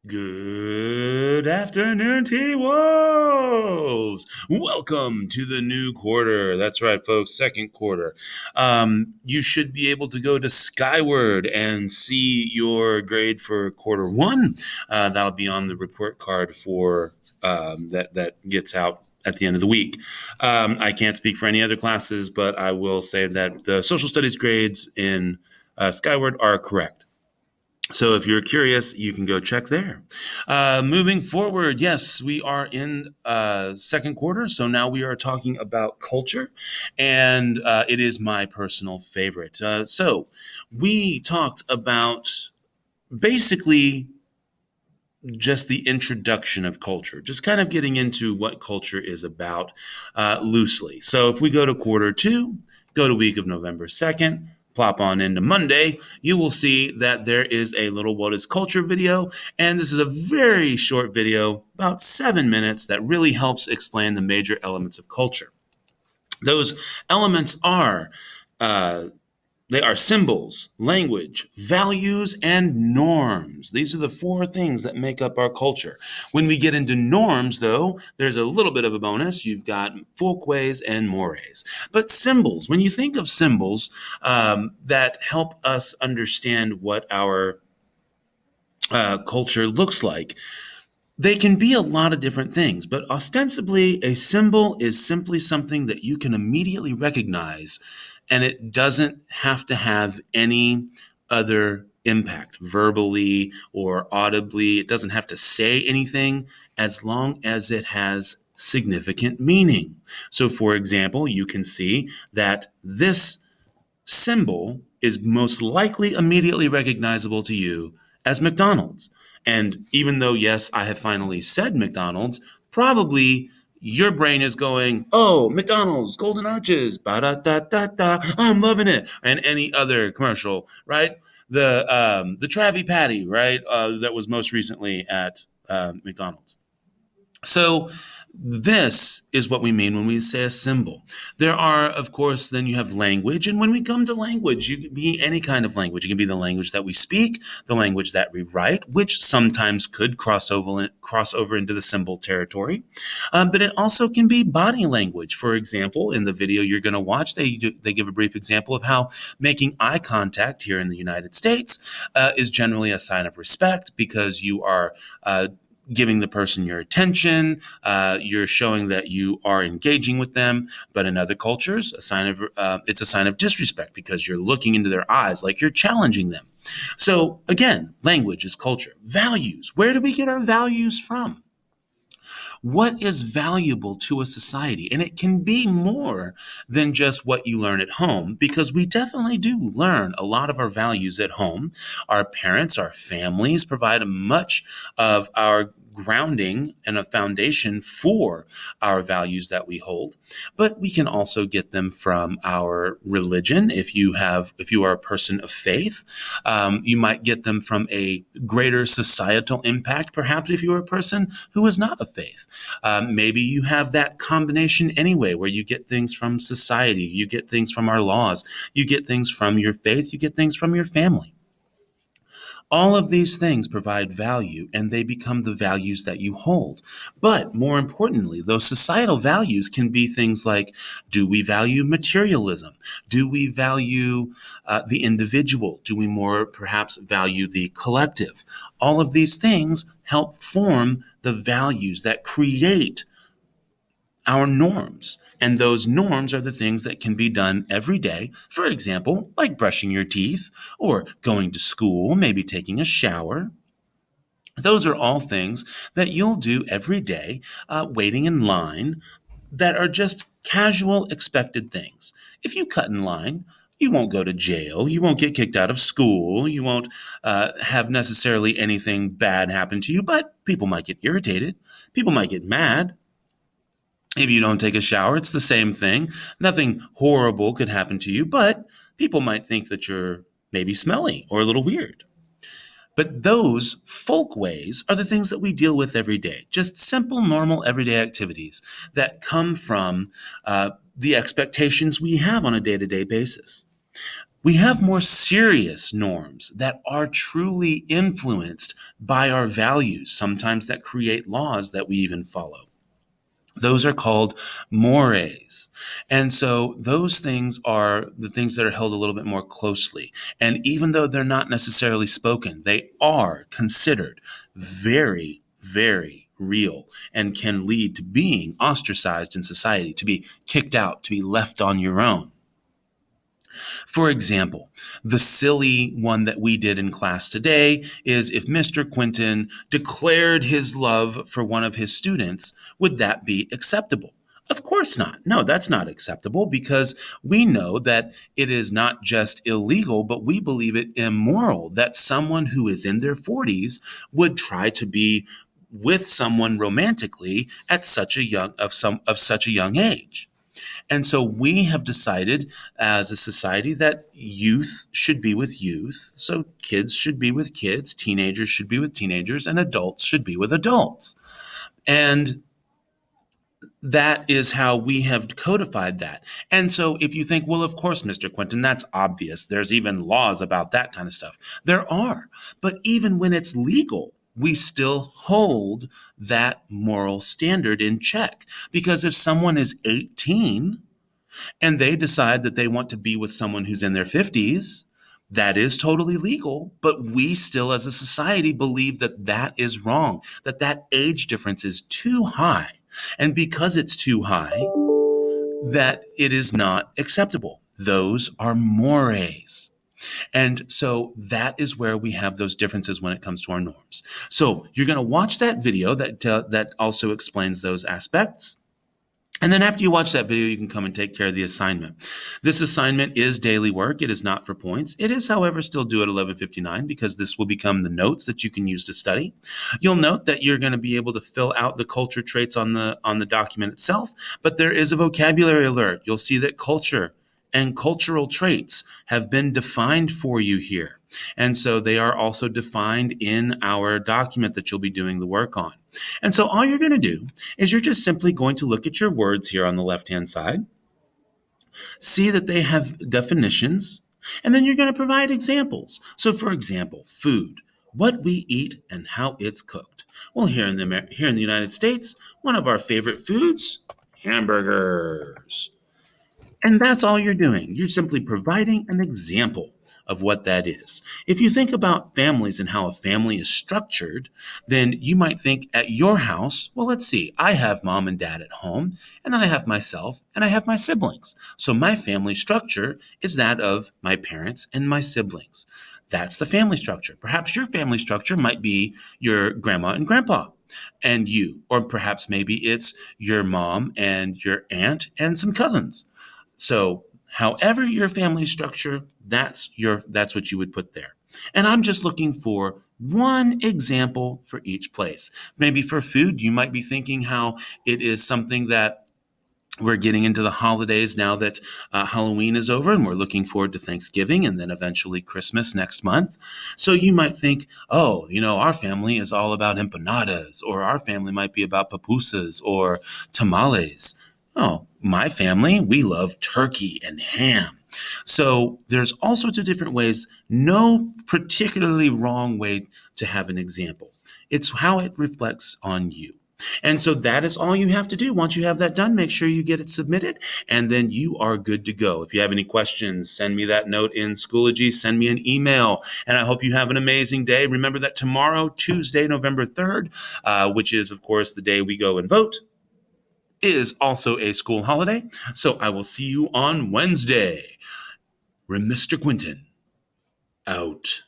Good afternoon, T-Wolves! Welcome to the new quarter. That's right, folks, second quarter. You should be able to go to Skyward and see your grade for quarter one. That'll be on the report card for that gets out at the end of the week. I can't speak for any other classes, but I will say that the social studies grades in Skyward are correct. So if you're curious, you can go check there. Moving forward, yes, we are in second quarter. So now we are talking about culture, and it is my personal favorite. So we talked about basically just the introduction of culture, just kind of getting into what culture is about loosely. So if we go to quarter two, go to week of November 2nd, plop on into Monday, you will see that there is a little What is Culture video. And this is a very short video, about 7 minutes, that really helps explain the major elements of culture. Those elements are uh, they are symbols, language, values, and norms. These are the four things that make up our culture. When we get into norms, though, there's a little bit of a bonus. You've got folkways and mores. But symbols, when you think of symbols that help us understand what our culture looks like, they can be a lot of different things, but ostensibly, a symbol is simply something that you can immediately recognize, and it doesn't have to have any other impact, verbally or audibly. It doesn't have to say anything as long as it has significant meaning. So, for example, you can see that this symbol is most likely immediately recognizable to you as McDonald's. And even though, yes, I have finally said McDonald's, probably your brain is going, oh, McDonald's, Golden Arches, ba da da da da, I'm loving it, and any other commercial, right? The Travie Patty, right? That was most recently at McDonald's. So this is what we mean when we say a symbol. There are, of course, then you have language. And when we come to language, you can be any kind of language. It can be the language that we speak, the language that we write, which sometimes could cross over into the symbol territory. But it also can be body language. For example, in the video you're going to watch, they give a brief example of how making eye contact here in the United States is generally a sign of respect because you are giving the person your attention. You're showing that you are engaging with them. But in other cultures, it's a sign of disrespect because you're looking into their eyes like you're challenging them. So again, language is culture. Values. Where do we get our values from? What is valuable to a society? And it can be more than just what you learn at home, because we definitely do learn a lot of our values at home. Our parents, our families provide much of our grounding and a foundation for our values that we hold, but we can also get them from our religion. If you are a person of faith, you might get them from a greater societal impact, perhaps if you are a person who is not of faith. Maybe you have that combination anyway, where you get things from society, you get things from our laws, you get things from your faith, you get things from your family. All of these things provide value and they become the values that you hold. But more importantly, those societal values can be things like, do we value materialism? Do we value the individual? Do we more perhaps value the collective? All of these things help form the values that create our norms. And those norms are the things that can be done every day. For example, like brushing your teeth or going to school, maybe taking a shower. Those are all things that you'll do every day, waiting in line, that are just casual, expected things. If you cut in line, you won't go to jail. You won't get kicked out of school. You won't have necessarily anything bad happen to you, but people might get irritated. People might get mad. If you don't take a shower, it's the same thing. Nothing horrible could happen to you, but people might think that you're maybe smelly or a little weird. But those folkways are the things that we deal with every day. Just simple, normal, everyday activities that come from the expectations we have on a day to day basis. We have more serious norms that are truly influenced by our values, sometimes that create laws that we even follow. Those are called mores. And so those things are the things that are held a little bit more closely. And even though they're not necessarily spoken, they are considered very, very real and can lead to being ostracized in society, to be kicked out, to be left on your own. For example, the silly one that we did in class today is if Mr. Quinton declared his love for one of his students, would that be acceptable? Of course not. No, that's not acceptable because we know that it is not just illegal, but we believe it immoral that someone who is in their 40s would try to be with someone romantically at such a young age. And so we have decided as a society that youth should be with youth. So kids should be with kids, teenagers should be with teenagers, and adults should be with adults. And that is how we have codified that. And so if you think, well, of course, Mr. Quinton, that's obvious. There's even laws about that kind of stuff. There are. But even when it's legal, we still hold that moral standard in check. Because if someone is 18 and they decide that they want to be with someone who's in their 50s, that is totally legal, but we still as a society believe that that is wrong, that that age difference is too high. And because it's too high, that it is not acceptable. Those are mores. And so that is where we have those differences when it comes to our norms. So you're going to watch that video that also explains those aspects. And then after you watch that video, you can come and take care of the assignment. This assignment is daily work. It is not for points. It is, however, still due at 11:59 because this will become the notes that you can use to study. You'll note that you're going to be able to fill out the culture traits on the document itself, but there is a vocabulary alert. You'll see that culture and cultural traits have been defined for you here. And so they are also defined in our document that you'll be doing the work on. And so all you're going to do is you're just simply going to look at your words here on the left-hand side, see that they have definitions, and then you're going to provide examples. So for example, food, what we eat and how it's cooked. Well, here in the United States, one of our favorite foods, hamburgers. And that's all you're doing. You're simply providing an example of what that is. If you think about families and how a family is structured, then you might think at your house, well, let's see, I have mom and dad at home, and then I have myself, and I have my siblings. So my family structure is that of my parents and my siblings. That's the family structure. Perhaps your family structure might be your grandma and grandpa and you, or perhaps maybe it's your mom and your aunt and some cousins. So, however your family structure, that's what you would put there. And I'm just looking for one example for each place. Maybe for food, you might be thinking how it is something that we're getting into the holidays now that Halloween is over and we're looking forward to Thanksgiving and then eventually Christmas next month. So you might think, oh, our family is all about empanadas, or our family might be about pupusas or tamales. Oh, my family, we love turkey and ham. So there's all sorts of different ways, no particularly wrong way to have an example. It's how it reflects on you. And so that is all you have to do. Once you have that done, make sure you get it submitted, and then you are good to go. If you have any questions, send me that note in Schoology, send me an email, and I hope you have an amazing day. Remember that tomorrow, Tuesday, November 3rd, which is, of course, the day we go and vote, is also a school holiday. So I will see you on Wednesday. Mr. Quinton, out.